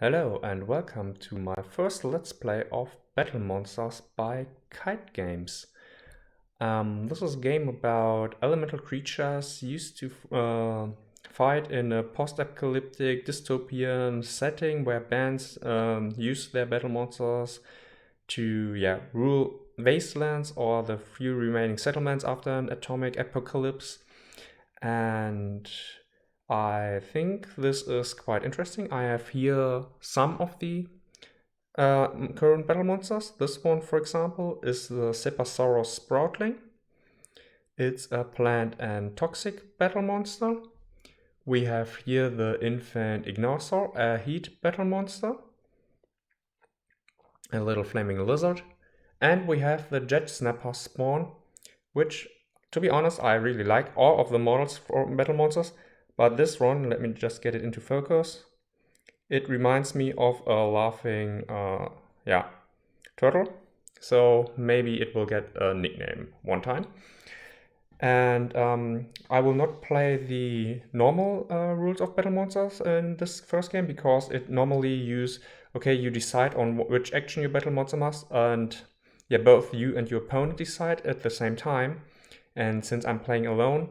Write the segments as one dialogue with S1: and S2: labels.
S1: Hello and welcome to my first Let's Play of BattleMonsters by Kite Games. This is a game about elemental creatures used to fight in a post-apocalyptic dystopian setting where bands use their battle monsters to rule wastelands or the few remaining settlements after an atomic apocalypse. And I think this is quite interesting. I have here some of the current battle monsters. This one, for example, is the Cepasaurus Sproutling. It's a plant and toxic battle monster. We have here the infant Ignosaur, a heat battle monster. A little flaming lizard. And we have the Jetsnapper spawn, which, to be honest, I really like all of the models for battle monsters. But this one, let me just get it into focus. It reminds me of a laughing turtle. So maybe it will get a nickname one time. And I will not play the normal rules of battle monsters in this first game because it normally you decide on which action your battle monster must, and both you and your opponent decide at the same time. And since I'm playing alone,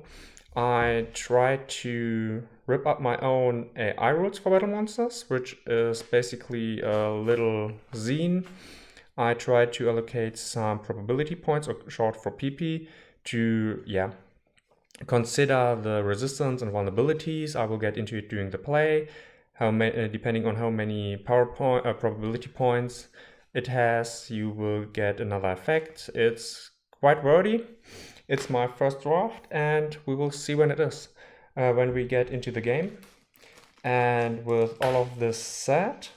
S1: I try to rip up my own AI rules for battle monsters, which is basically a little zine. I try to allocate some probability points, or short for PP, to consider the resistance and vulnerabilities. I will get into it during the play, depending on how many probability points it has, you will get another effect. It's quite wordy. It's my first draft, and we will see when it is, when we get into the game. And with all of this said,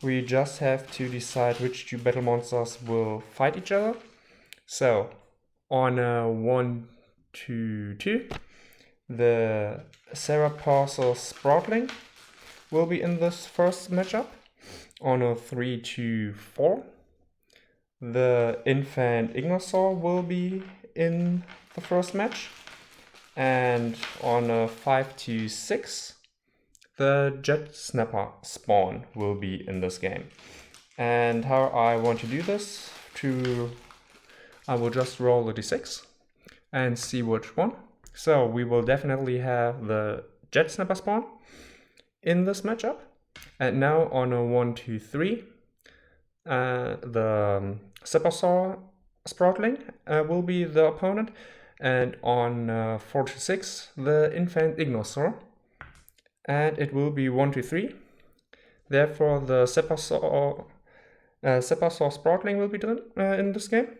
S1: we just have to decide which two battle monsters will fight each other. So, on a 1-2-2, the Cepasaurus Sproutling will be in this first matchup. On a 3-2-4, the infant Ignosaur will be in the first match. And on a 5-6, the Jetsnapper spawn will be in this game. And how I want to do this, I will just roll a d6 and see which one. So we will definitely have the Jetsnapper spawn in this matchup. And now on a 1-2-3, the Cepasaurus Sproutling will be the opponent, and on 4-6, the infant Ignosaur, and it will be 1-3. Therefore, the Cepasaurus Sproutling will be done in this game,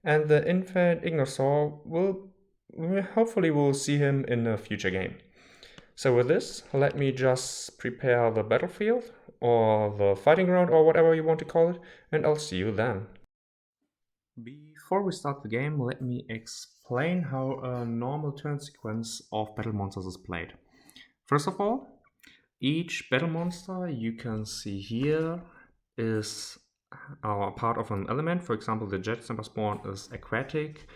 S1: and the infant Ignosaur hopefully we'll see him in a future game. So with this, let me just prepare the battlefield, or the fighting ground, or whatever you want to call it, and I'll see you then. Before we start the game, let me explain how a normal turn sequence of battle monsters is played. First of all, each battle monster you can see here is part of an element. For example, the Jetsnapper spawn is aquatic,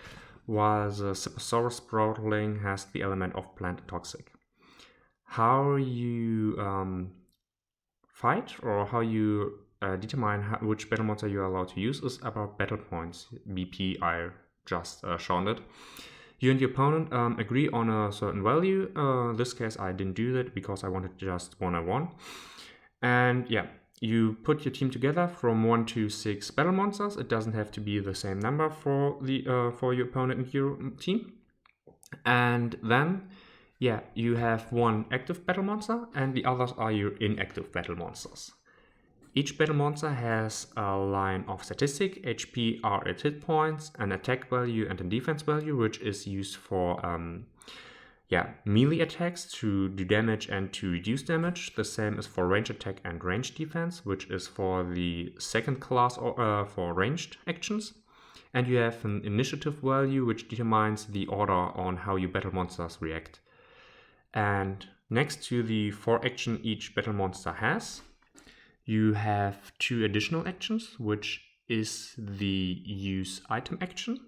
S1: while the Cepasaurus Sproutling has the element of plant and toxic. How you fight, or how you determine which battle monster you are allowed to use, is about battle points. BP, I just shown it. You and your opponent agree on a certain value. In this case, I didn't do that because I wanted just 1-on-1. And you put your team together from 1 to 6 battle monsters. It doesn't have to be the same number for your opponent and your team. And then you have one active battle monster, and the others are your inactive battle monsters. Each battle monster has a line of statistic. HP are its hit points, an attack value, and a defense value, which is used for melee attacks to do damage and to reduce damage. The same is for range attack and range defense, which is for the second class for ranged actions. And you have an initiative value, which determines the order on how your battle monsters react. And next to the 4 action each battle monster has, you have 2 additional actions, which is the use item action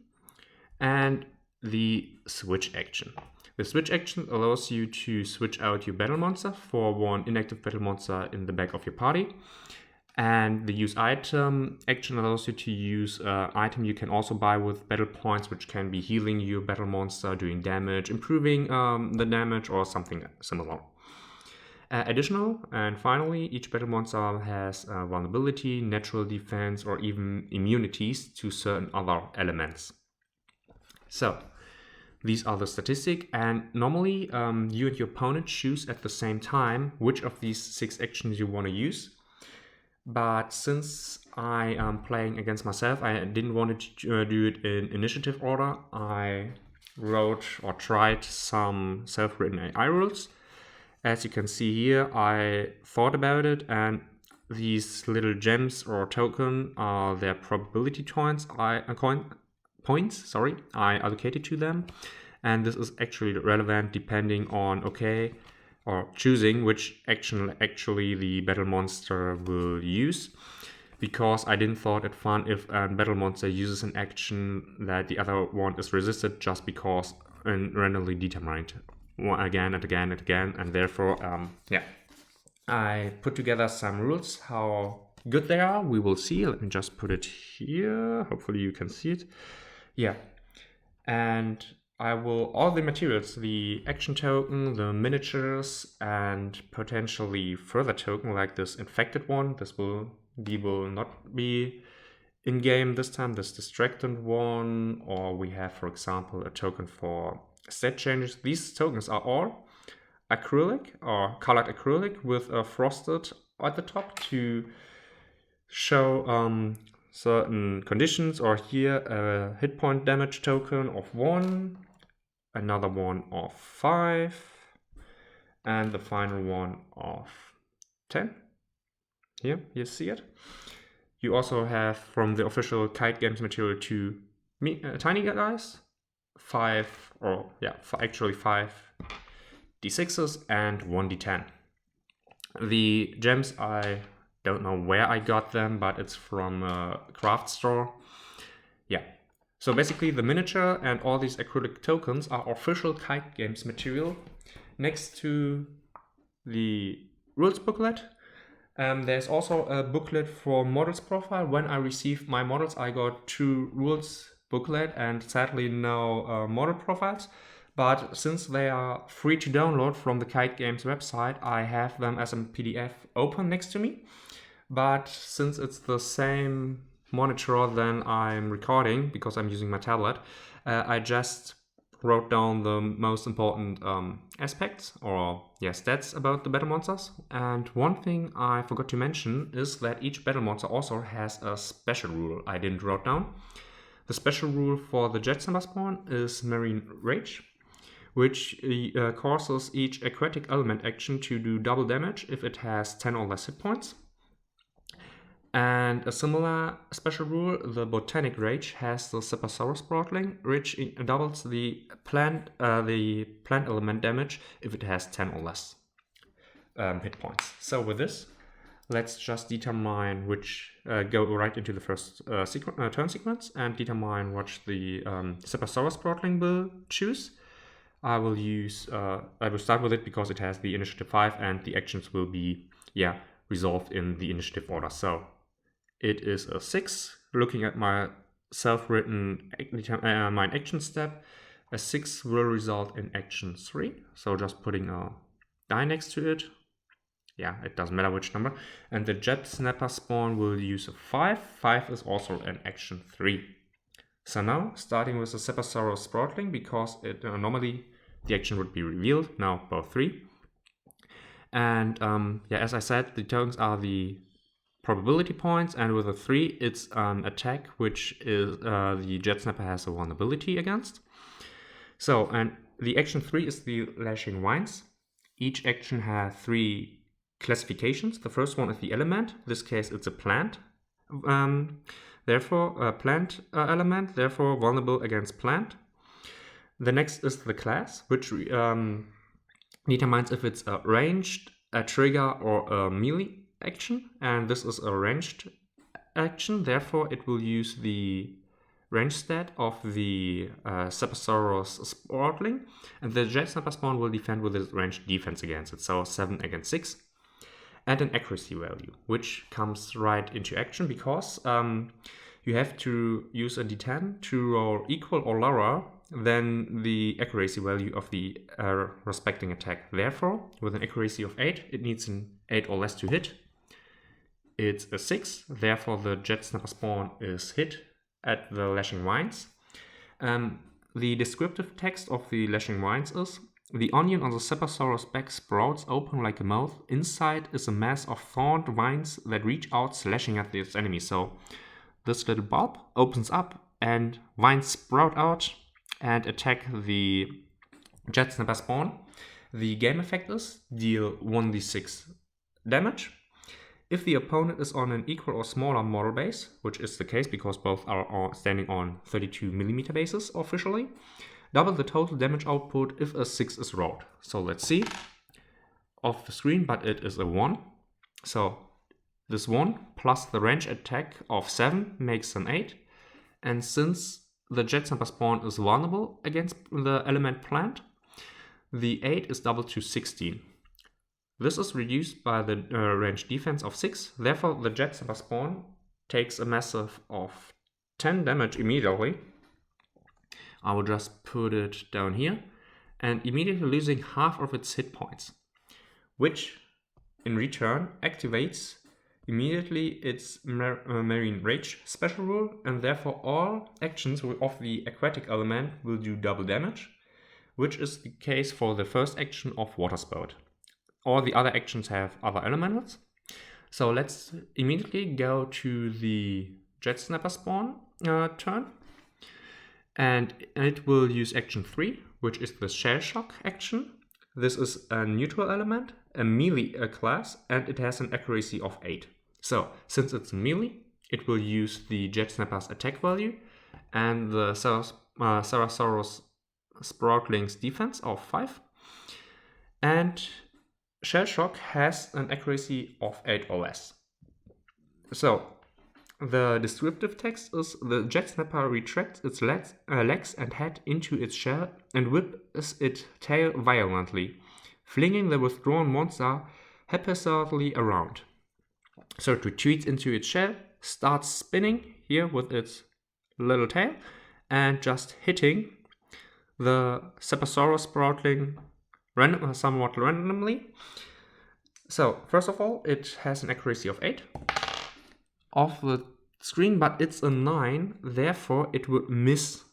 S1: and the switch action. The switch action allows you to switch out your battle monster for one inactive battle monster in the back of your party. And the use item action allows you to use an item you can also buy with battle points, which can be healing your battle monster, doing damage, improving the damage, or something similar. Additional, and finally, each battle monster has vulnerability, natural defense, or even immunities to certain other elements. So, these are the statistics, and normally you and your opponent choose at the same time which of these 6 actions you want to use. But since I am playing against myself, I didn't want to do it in initiative order. I wrote or tried some self-written AI rules. As you can see here, I thought about it, and these little gems or token are their probability points I allocated to them. And this is actually relevant depending on or choosing which action actually the battle monster will use, because I didn't thought it fun if a battle monster uses an action that the other one is resisted just because randomly determined again and again and again, and therefore I put together some rules. How good they are we will see. Let me just put it here, hopefully you can see it. And I will, all the materials, the action token, the miniatures, and potentially further token like this infected one, will not be in game this time, this distracted one, or we have, for example, a token for stat changes. These tokens are all acrylic or colored acrylic with a frosted at the top to show certain conditions, or here a hit point damage token of 1, another one of 5, and the final one of 10. Here, you see it. You also have from the official Kite Games material 2 tiny guys, 5 d6s and 1 d10. The gems, I don't know where I got them, but it's from a craft store. So basically the miniature and all these acrylic tokens are official Kite Games material. Next to the rules booklet, there's also a booklet for models profile. When I received my models, I got 2 rules booklet and sadly no model profiles. But since they are free to download from the Kite Games website, I have them as a PDF open next to me. But since it's the same monitor than I'm recording, because I'm using my tablet, I just wrote down the most important aspects or stats about the battle monsters. And one thing I forgot to mention is that each battle monster also has a special rule I didn't write down. The special rule for the Jetsnapper spawn is Marine Rage, which causes each aquatic element action to do double damage if it has 10 or less hit points. And a similar special rule, the Botanic Rage, has the Cepasaurus Sproutling, which doubles the plant element damage if it has 10 or less hit points. So with this, let's just determine which, go right into the first turn sequence and determine what the Cepasaurus Sproutling will choose. I will start with it because it has the initiative 5 and the actions will be resolved in the initiative order. So it is a 6. Looking at my self-written my action step, a 6 will result in action 3. So just putting a die next to it. It doesn't matter which number. And the Jetsnapper spawn will use a 5. 5 is also an action 3. So now, starting with the Cepasaurus Sproutling, because it normally the action would be revealed, now both 3. And as I said, the tokens are the probability points, and with a 3 it's an attack which is the Jetsnapper has a vulnerability against. So, and the action 3 is the Lashing Vines. Each action has 3 classifications. The first one is the element. In this case it's a plant. Therefore a plant element, therefore vulnerable against plant. The next is the class, which determines if it's a ranged, a trigger, or a melee action, and this is a ranged action, therefore it will use the range stat of the Cepasaurus Sproutling, and the Jetsnapper spawn will defend with its ranged defense against it, so 7 against 6, and an accuracy value, which comes right into action because you have to use a d10 to roll equal or lower than the accuracy value of the respecting attack. Therefore, with an accuracy of 8, it needs an 8 or less to hit. It's a 6, therefore the Jetsnapper spawn is hit at the Lashing Vines. The descriptive text of the Lashing Vines is: the onion on the Cepasaurus back sprouts open like a mouth. Inside is a mass of thorned vines that reach out, slashing at its enemy. So this little bulb opens up and vines sprout out and attack the Jetsnapper spawn. The game effect is deal 1d6 damage. If the opponent is on an equal or smaller model base, which is the case because both are standing on 32mm bases officially, double the total damage output if a 6 is rolled. So let's see. Off the screen, but it is a 1. So this 1 plus the range attack of 7 makes an 8. And since the Jetsnapper spawn is vulnerable against the element plant, the 8 is doubled to 16. This is reduced by the range defense of 6. Therefore, the Jetsnapper spawn takes a massive of 10 damage immediately. I will just put it down here, and immediately losing half of its hit points, which in return activates immediately its Marine Rage special rule, and therefore all actions of the aquatic element will do double damage, which is the case for the first action of Water Spout. All the other actions have other elementals. So let's immediately go to the Jetsnapper spawn turn. And it will use action 3, which is the Shell Shock action. This is a neutral element, a melee class, and it has an accuracy of 8. So, since it's melee, it will use the Jetsnapper's attack value and the Cepasaurus Sproutling's defense of 5. And Shell Shock has an accuracy of 8 or less. So, the descriptive text is: the Jetsnapper retracts its legs and head into its shell and whips its tail violently, flinging the withdrawn monster haphazardly around. So it retreats into its shell, starts spinning here with its little tail, and just hitting the Cepasaurus Sproutling somewhat randomly. So, first of all, it has an accuracy of 8 off the screen, but it's a 9, therefore it will miss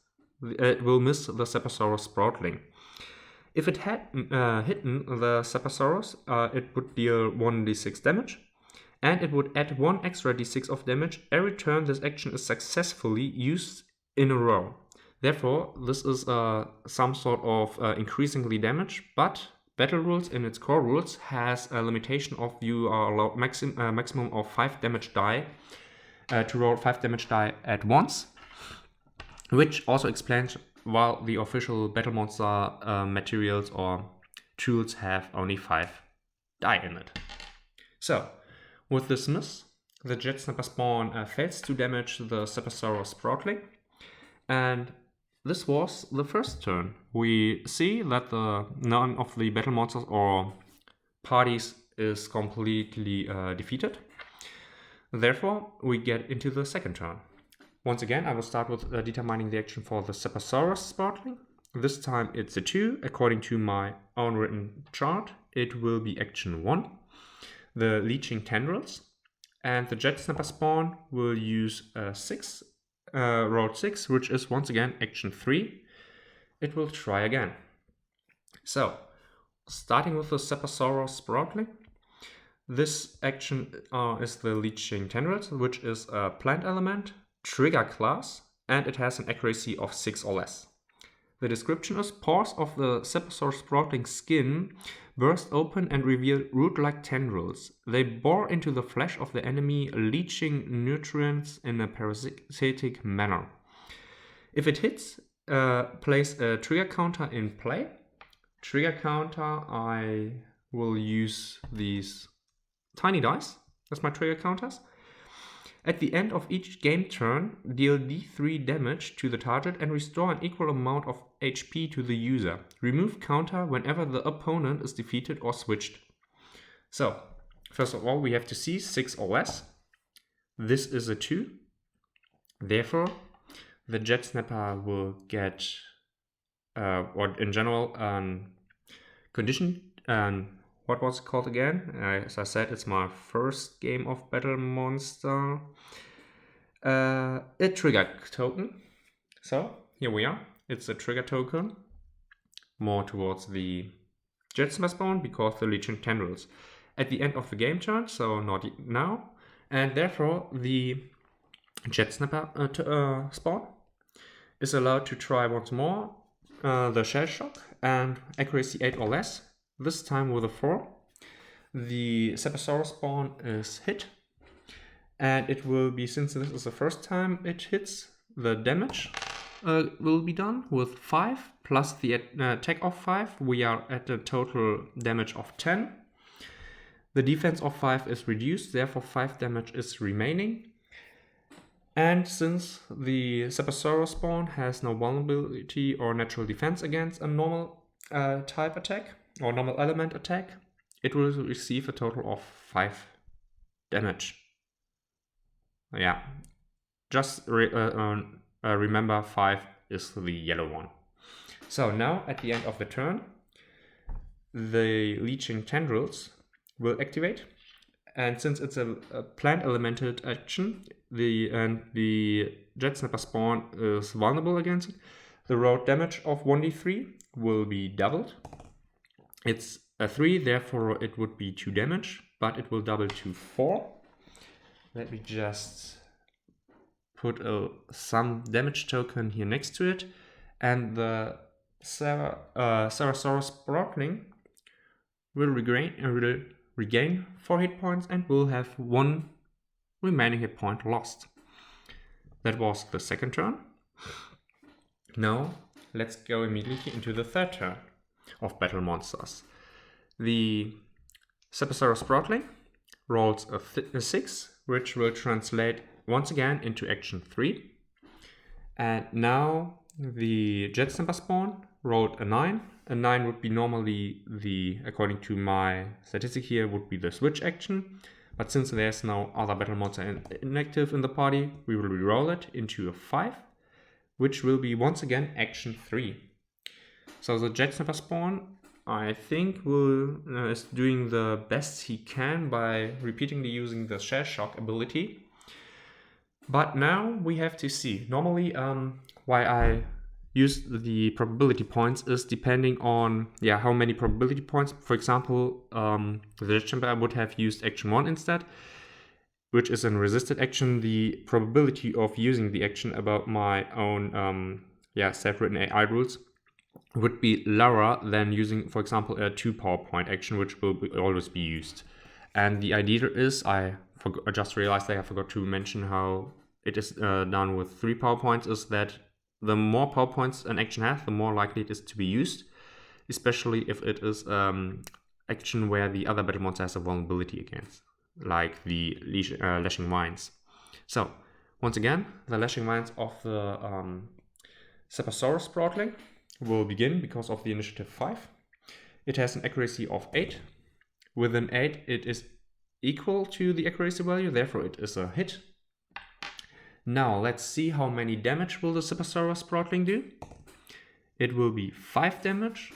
S1: the Cepasaurus Sproutling. If it had hidden the Cepasaurus, it would deal 1d6 damage, and it would add 1 extra d6 of damage every turn this action is successfully used in a row. Therefore, this is some sort of increasingly damage, but Battle Rules in its core rules has a limitation of you are allowed maximum of 5 damage die to roll 5 damage die at once, which also explains why the official BattleMonster materials or tools have only 5 die in it. So, with this miss, the Jetsnapper spawn fails to damage the Cepasaurus Sproutling, and this was the first turn. We see that none of the BattleMonsters or parties is completely defeated. Therefore, we get into the second turn. Once again, I will start with determining the action for the Cepasaurus Sproutling. This time it's a 2. According to my own written chart, it will be action 1, the Leeching Tendrils. And the Jetsnapper spawn will use 6. Roll 6, which is once again action 3. It will try again. So, starting with the Cepasaurus Sproutling, this action is the Leeching Tendrils, which is a plant element, trigger class, and it has an accuracy of 6 or less. The description is: pores of the Cepasaurus Sproutling skin burst open and reveal root-like tendrils. They bore into the flesh of the enemy, leaching nutrients in a parasitic manner. If it hits, place a trigger counter in play. Trigger counter, I will use these tiny dice as my trigger counters. At the end of each game turn, deal d3 damage to the target and restore an equal amount of HP to the user. Remove counter whenever the opponent is defeated or switched. So, first of all, we have to see 6 or less. This is a 2. Therefore, the Jetsnapper will get, or in general, condition. What was it called again? As I said, it's my first game of BattleMonster. A trigger token. So, here we are. It's a trigger token. More towards the Jetsnapper spawn because the Legion tendrils. At the end of the game turn, so not now. And therefore, the Jetsnapper spawn is allowed to try once more the Shell Shock and accuracy 8 or less. This time with a 4. The Cepasaurus spawn is hit. And it will be, since this is the first time it hits, the damage will be done with 5 plus the attack of 5. We are at a total damage of 10. The defense of 5 is reduced, therefore 5 damage is remaining. And since the Cepasaurus spawn has no vulnerability or natural defense against a normal type attack, or normal element attack, it will receive a total of 5 damage. Yeah, just remember 5 is the yellow one. So now at the end of the turn, the Leeching Tendrils will activate, and since it's a plant elemented action, the Jetsnapper spawn is vulnerable against it, the road damage of 1d3 will be doubled. It's a 3, therefore it would be 2 damage, but it will double to 4. Let me just put some damage token here next to it, and the Cepasaurus Sproutling will regain 4 hit points and will have 1 remaining hit point lost. That was the second turn. Now let's go immediately into the third turn of BattleMonsters. The Cepasaurus Sproutling rolls a 6, which will translate once again into action 3. And now the Jetsnapper spawn rolled a 9. A 9 would be normally according to my statistic here, would be the switch action. But since there's no other battle monster inactive in the party, we will reroll it into a 5, which will be once again action 3. So the Jetsnapper spawn, I think, is doing the best he can by repeatedly using the Shell Shock ability. But now we have to see. Normally, why I use the probability points is depending on how many probability points. For example, the Jetsnapper would have used action 1 instead, which is a resisted action. The probability of using the action about my own self-written AI rules would be lower than using, for example, a 2 power point action, which will always be used. And the idea is, I just realized I forgot to mention how it is done with 3 power points, is that the more power points an action has, the more likely it is to be used, especially if it is action where the other battle monster has a vulnerability against, like the Lashing Vines. So, once again, the Lashing Vines of the Cepasaurus Sproutling will begin because of the initiative 5. It has an accuracy of 8. With an 8, it is equal to the accuracy value, therefore it is a hit. Now let's see how many damage will the Cepasaurus Sproutling do. It will be 5 damage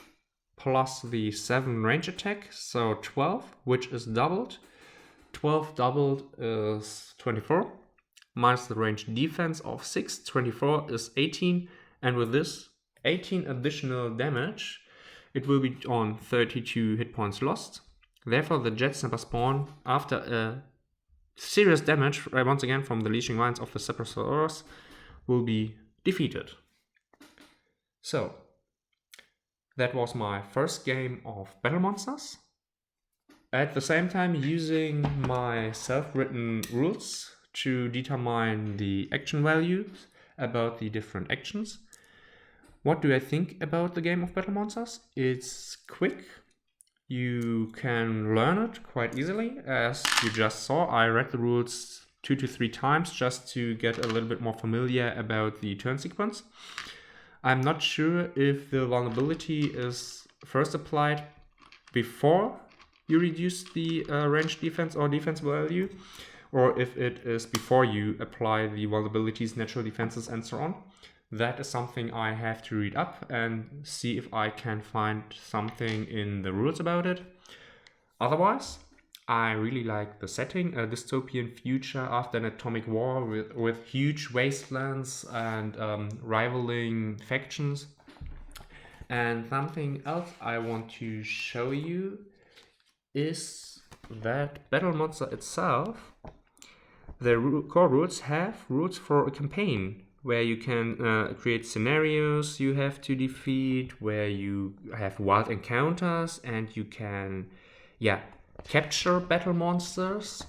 S1: plus the 7 range attack, so 12, which is doubled. 12 doubled is 24, minus the range defense of 6, 24 is 18, and with this 18 additional damage, it will be on 32 hit points lost. Therefore, the Jetsnapper spawn, after a serious damage, once again from the Leashing Vines of the Cepasaurus, will be defeated. So, that was my first game of BattleMonsters. At the same time, using my self-written rules to determine the action values about the different actions. What do I think about the game of BattleMonsters? It's quick. You can learn it quite easily. As you just saw, I read the rules 2 to 3 times just to get a little bit more familiar about the turn sequence. I'm not sure if the vulnerability is first applied before you reduce the range defense or defense value, or if it is before you apply the vulnerabilities, natural defenses, and so on. That is something I have to read up and see if I can find something in the rules about it. Otherwise, I really like the setting, a dystopian future after an atomic war with huge wastelands and rivaling factions. And something else I want to show you is that BattleMonster itself, the core rules have rules for a campaign where you can create scenarios you have to defeat, where you have wild encounters and you can, capture battle monsters.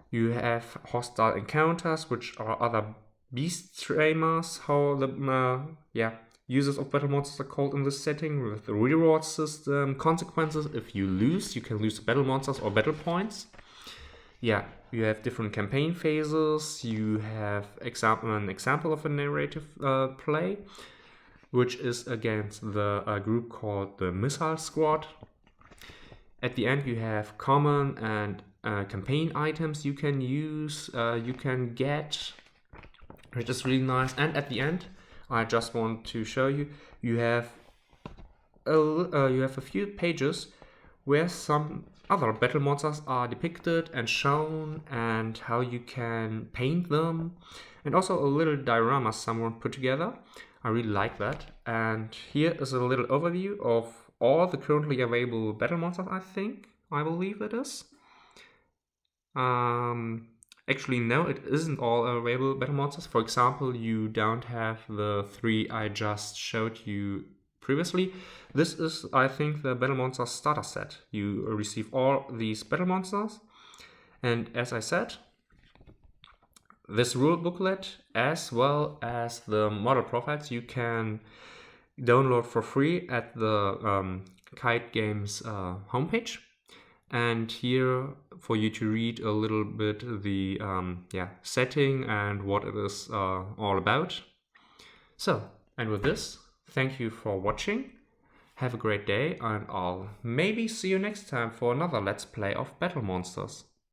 S1: You have hostile encounters, which are other beast tamers, how the users of battle monsters are called in this setting, with the reward system, consequences. If you lose, you can lose battle monsters or battle points. You have different campaign phases. You have an example of a narrative play, which is against the group called the Missile Squad. At the end, you have common and campaign items you can use, you can get, which is really nice. And at the end, I just want to show you, you have a few pages where some other battle monsters are depicted and shown, and how you can paint them, and also a little diorama someone put together. I really like that. And here is a little overview of all the currently available battle monsters, I believe it is. Actually, no, it isn't all available battle monsters. For example, you don't have the 3 I just showed you previously. This is, I think, the Battle Monsters starter set. You receive all these battle monsters. And as I said, this rule booklet, as well as the model profiles, you can download for free at the Kite Games homepage. And here for you to read a little bit the setting and what it is all about. So, and with this, thank you for watching. Have a great day, and I'll maybe see you next time for another Let's Play of Battle Monsters.